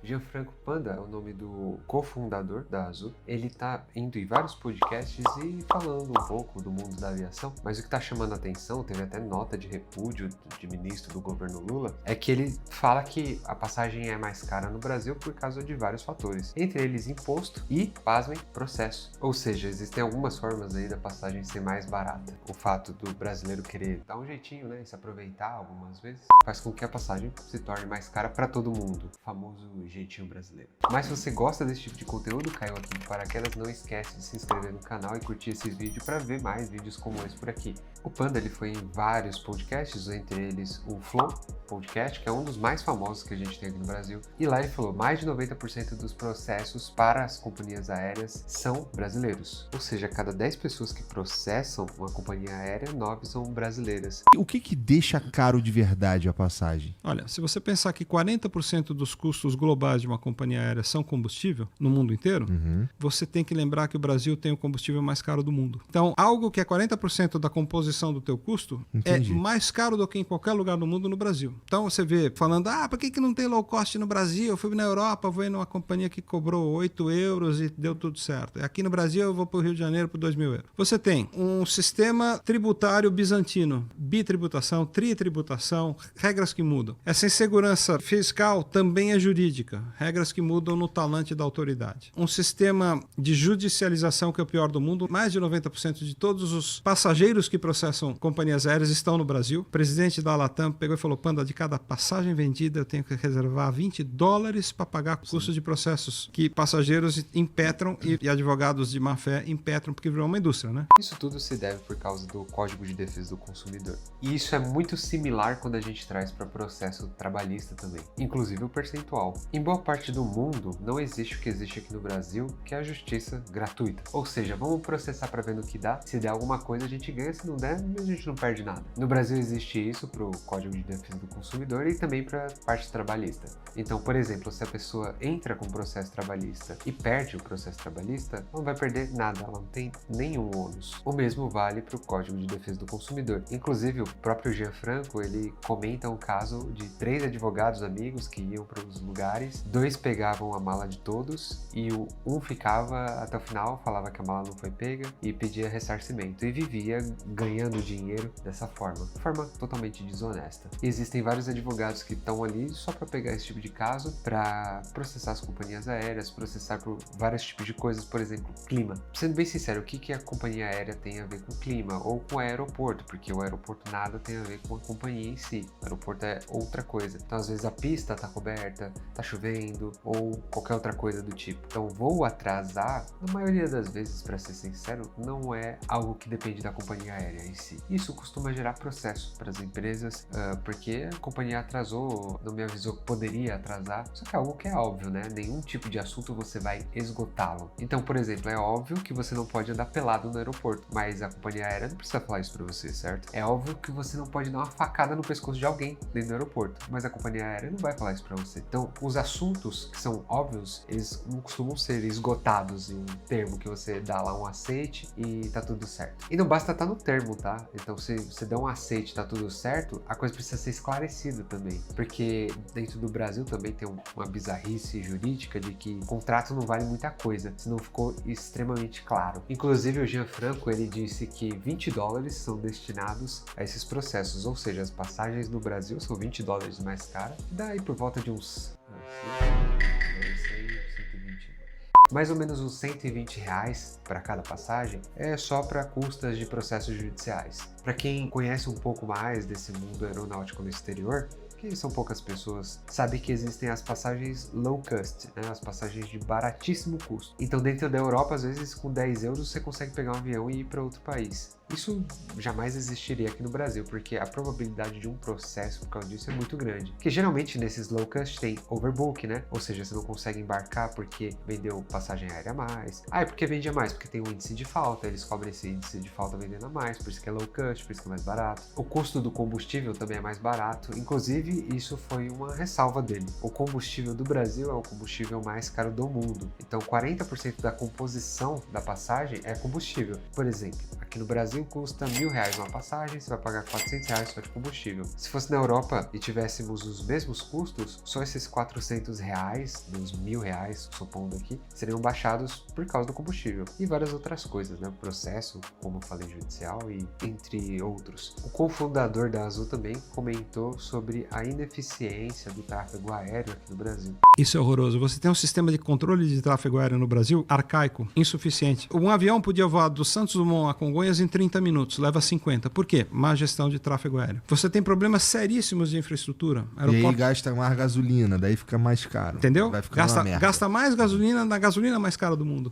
Gianfranco Panda é o nome do cofundador da Azul. Ele tá indo em vários podcasts e falando um pouco do mundo da aviação, mas o que tá chamando a atenção, teve até nota de repúdio de ministro do governo Lula, é que ele fala que a passagem é mais cara no Brasil por causa de vários fatores, entre eles imposto e, pasmem, processo. Ou seja, existem algumas formas aí da passagem ser mais barata. O fato do brasileiro querer dar um jeitinho, né, e se aproveitar algumas vezes, faz com que a passagem se torne mais cara para todo mundo. O famoso jeitinho brasileiro. Mas se você gosta desse tipo de conteúdo, caiu aqui de paraquedas, não esquece de se inscrever no canal e curtir esse vídeo para ver mais vídeos como esse por aqui. O Panda ele foi em vários podcasts, entre eles o Flow Podcast, que é um dos mais famosos que a gente tem aqui no Brasil, e lá ele falou mais de 90% dos processos para as companhias aéreas são brasileiros. Ou seja, a cada 10 pessoas que processam uma companhia aérea, 9 são brasileiras. O que deixa caro de verdade a passagem? Olha, se você pensar que 40% dos custos globais de uma companhia aérea são combustível no mundo inteiro, você tem que lembrar que o Brasil tem o combustível mais caro do mundo. Então, algo que é 40% da composição do teu custo é mais caro do que em qualquer lugar do mundo no Brasil. Então, você vê falando, por que não tem low cost no Brasil? Eu fui na Europa, vou numa companhia que cobrou 8 euros e deu tudo certo. Aqui no Brasil, eu vou para o Rio de Janeiro por 2.000 euros. Você tem um sistema tributário bizantino, bitributação, tritributação, regras que mudam. Essa insegurança fiscal também é jurídica, regras que mudam no talante da autoridade. Um sistema de judicialização que é o pior do mundo, mais de 90% de todos os passageiros que processam companhias aéreas estão no Brasil. O presidente da Latam pegou e falou, Panda, de cada passagem vendida eu tenho que reservar $20 para pagar custos de processos que passageiros impetram e advogados de má fé impetram porque virou uma indústria, né? Isso tudo se deve por causa do Código de Defesa do Consumidor. E isso é muito similar quando a gente traz para processo trabalhista também, inclusive o percentual. Em boa parte do mundo, não existe o que existe aqui no Brasil, que é a justiça gratuita. Ou seja, vamos processar para ver no que dá. Se der alguma coisa, a gente ganha. Se não der, a gente não perde nada. No Brasil existe isso para o Código de Defesa do Consumidor e também para a parte trabalhista. Então, por exemplo, se a pessoa entra com processo trabalhista e perde o processo trabalhista, não vai perder nada, ela não tem nenhum ônus. O mesmo vale para o Código de Defesa do Consumidor. Inclusive, o próprio Gianfranco, ele comenta um caso de 3 advogados amigos que iam para os lugares, 2 pegavam a mala de todos e um ficava até o final, falava que a mala não foi pega e pedia ressarcimento e vivia ganhando dinheiro dessa forma totalmente desonesta. E existem vários advogados que estão ali só para pegar esse tipo de caso, para processar as companhias aéreas, processar por vários tipos de coisas, por exemplo, clima. Sendo bem sincero, o que a companhia aérea tem a ver com clima ou com o aeroporto? Porque o aeroporto nada tem a ver com a companhia em si. O aeroporto é outra coisa. Então, às vezes a pista tá coberta, tá chovendo ou qualquer outra coisa do tipo. Então, voo atrasar, na maioria das vezes, para ser sincero, não é algo que depende da companhia aérea em si. Isso costuma gerar processo para as empresas, porque a companhia atrasou, não me avisou que poderia atrasar. Só que é algo que é óbvio, né? Nenhum tipo de assunto você vai esgotá-lo. Então, por exemplo, é óbvio que você não pode andar pelado no aeroporto, mas a companhia aérea não precisa falar isso para você, certo? É óbvio que você não pode dar uma facada no pescoço de alguém dentro do aeroporto, mas a companhia aérea não vai falar isso para você. Então, os assuntos que são óbvios, eles não costumam ser esgotados em um termo que você dá lá um aceite e tá tudo certo. E não basta estar no termo, tá? Então, se você dá um aceite e tá tudo certo, a coisa precisa ser esclarecida também, porque dentro do Brasil também tem uma bizarrice jurídica de que o contrato não vale muita coisa, se não ficou extremamente claro. Inclusive, o Gianfranco, ele disse que $20 são destinados a esses processos, ou seja, as passagens no Brasil são $20 mais caras, daí por volta de uns... mais ou menos uns R$120 para cada passagem é só para custas de processos judiciais. Para quem conhece um pouco mais desse mundo aeronáutico no exterior, que são poucas pessoas, sabe que existem as passagens low cost, né? As passagens de baratíssimo custo. Então, dentro da Europa, às vezes com 10 euros você consegue pegar um avião e ir para outro país. Isso jamais existiria aqui no Brasil, porque a probabilidade de um processo por causa disso é muito grande. Porque geralmente nesses low cost tem overbook, né? Ou seja, você não consegue embarcar porque vendeu passagem aérea a mais. É porque vende a mais, porque tem um índice de falta, eles cobrem esse índice de falta vendendo a mais, por isso que é low cost, por isso que é mais barato. O custo do combustível também é mais barato, inclusive isso foi uma ressalva dele. O combustível do Brasil é o combustível mais caro do mundo, então 40% da composição da passagem é combustível. Por exemplo, Aqui no Brasil custa R$1.000 uma passagem, você vai pagar R$400 só de combustível. Se fosse na Europa e tivéssemos os mesmos custos, só esses R$400 dos R$1.000, supondo aqui, seriam baixados por causa do combustível. E várias outras coisas, né? O processo, como eu falei, judicial e entre outros. O cofundador da Azul também comentou sobre a ineficiência do tráfego aéreo aqui no Brasil. Isso é horroroso. Você tem um sistema de controle de tráfego aéreo no Brasil arcaico, insuficiente. Um avião podia voar do Santos Dumont a Congonhas em 30 minutos, leva 50. Por quê? Má gestão de tráfego aéreo. Você tem problemas seríssimos de infraestrutura. E aí gasta mais gasolina, daí fica mais caro. Entendeu? Vai ficar uma merda. Gasta mais gasolina na gasolina mais cara do mundo.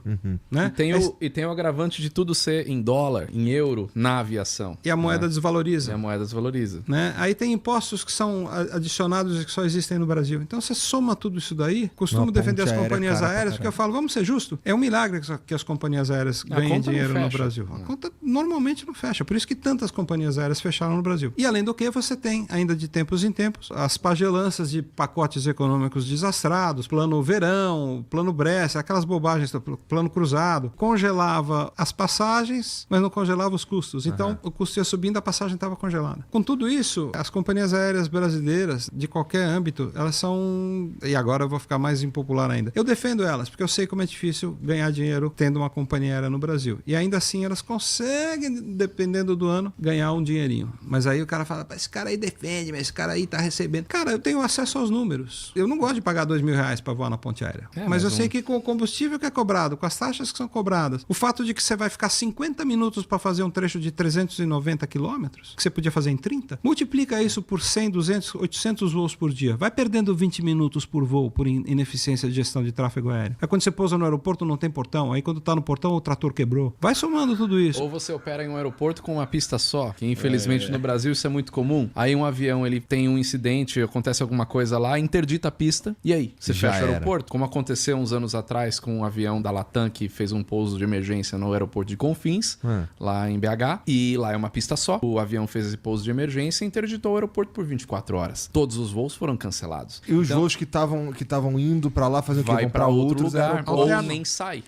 Né? E tem o agravante de tudo ser em dólar, em euro, na aviação. E a moeda desvaloriza. E a moeda desvaloriza. Né? Aí tem impostos que são adicionados e que só existem no Brasil. Então você soma tudo isso daí, costumo defender as companhias aéreas, porque eu falo, vamos ser justos, é um milagre que as companhias aéreas ganhem dinheiro no Brasil. A conta normalmente não fecha, por isso que tantas companhias aéreas fecharam no Brasil. E além do que, você tem, ainda de tempos em tempos, as pagelanças de pacotes econômicos desastrados, plano verão, plano Bressa, aquelas bobagens, plano cruzado, congelava as passagens, mas não congelava os custos. Então, o custo ia subindo, a passagem estava congelada. Com tudo isso, as companhias aéreas brasileiras, de qualquer âmbito, elas são... E agora eu vou ficar mais impopular ainda. Eu defendo elas, porque eu sei como é difícil ganhar dinheiro tendo uma companhia aérea no Brasil. E ainda assim, elas conseguem, dependendo do ano, ganhar um dinheirinho. Mas aí o cara fala, esse cara aí defende, mas esse cara aí tá recebendo. Cara, eu tenho acesso aos números. Eu não gosto de pagar R$2.000 para voar na ponte aérea. Mas eu sei que com o combustível que é cobrado, com as taxas que são cobradas, o fato de que você vai ficar 50 minutos para fazer um trecho de 390 quilômetros, que você podia fazer em 30, multiplica isso por 100, 200, 800 voos por dia. Vai perdendo 20 minutos por voo por ineficiência de gestão de tráfego aéreo. Aí quando você pousa no aeroporto não tem portão. Aí quando tá no portão o trator quebrou. Vai somando tudo isso. Ou você opera em um aeroporto com uma pista só, que infelizmente no Brasil isso é muito comum. Aí um avião ele tem um incidente, acontece alguma coisa lá, interdita a pista e aí? Você fecha o aeroporto? Como aconteceu uns anos atrás com um avião da Latam que fez um pouso de emergência no aeroporto de Confins, lá em BH, e lá é uma pista só. O avião fez esse pouso de emergência e interditou o aeroporto por 24 horas. Todos os voos foram cancelados. E os voos que estavam indo pra lá fazer o quê? Vai para outro lugar, ou nem sai.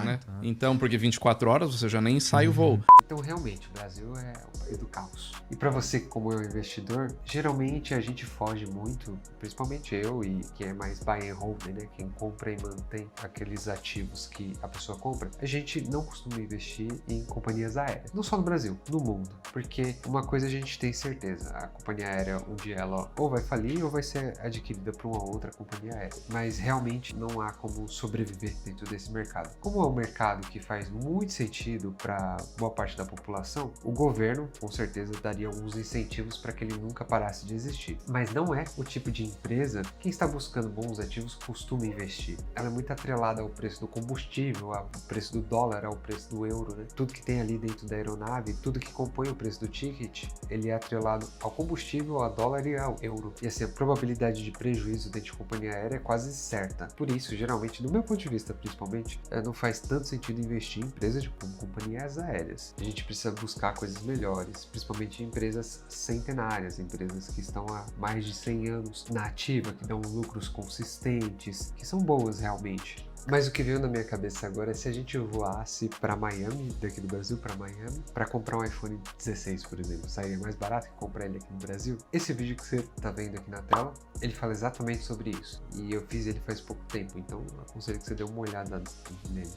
Né? Então, porque 24 horas você já nem sai o voo. Então, realmente, o Brasil é o país do caos. E para você, como eu, investidor, geralmente a gente foge muito, principalmente eu e quem é mais buy and hold, né? Quem compra e mantém aqueles ativos que a pessoa compra, a gente não costuma investir em companhias aéreas. Não só no Brasil, no mundo. Porque uma coisa a gente tem certeza, a companhia aérea, um dia ela ou vai falir ou vai ser adquirida por uma outra companhia aérea. Mas realmente não há como sobreviver dentro desse mercado. Como é um mercado que faz muito sentido para boa parte da população, o governo com certeza daria alguns incentivos para que ele nunca parasse de existir. Mas não é o tipo de empresa que quem está buscando bons ativos costuma investir. Ela é muito atrelada ao preço do combustível, ao preço do dólar, ao preço do euro, né? Tudo que tem ali dentro da aeronave, tudo que compõe o preço do ticket, ele é atrelado ao combustível, ao dólar e ao euro. E assim, a probabilidade de prejuízo dentro de companhia aérea é quase certa. Por isso, geralmente, do meu ponto de vista principalmente, não faz tanto sentido investir em empresas de companhias aéreas. A gente precisa buscar coisas melhores, principalmente em empresas centenárias, empresas que estão há mais de 100 anos na ativa, que dão lucros consistentes, que são boas realmente. Mas o que veio na minha cabeça agora é se a gente voasse para Miami, daqui do Brasil para Miami, para comprar um iPhone 16, por exemplo, sairia mais barato que comprar ele aqui no Brasil. Esse vídeo que você tá vendo aqui na tela, ele fala exatamente sobre isso. E eu fiz ele faz pouco tempo, então eu aconselho que você dê uma olhada nele.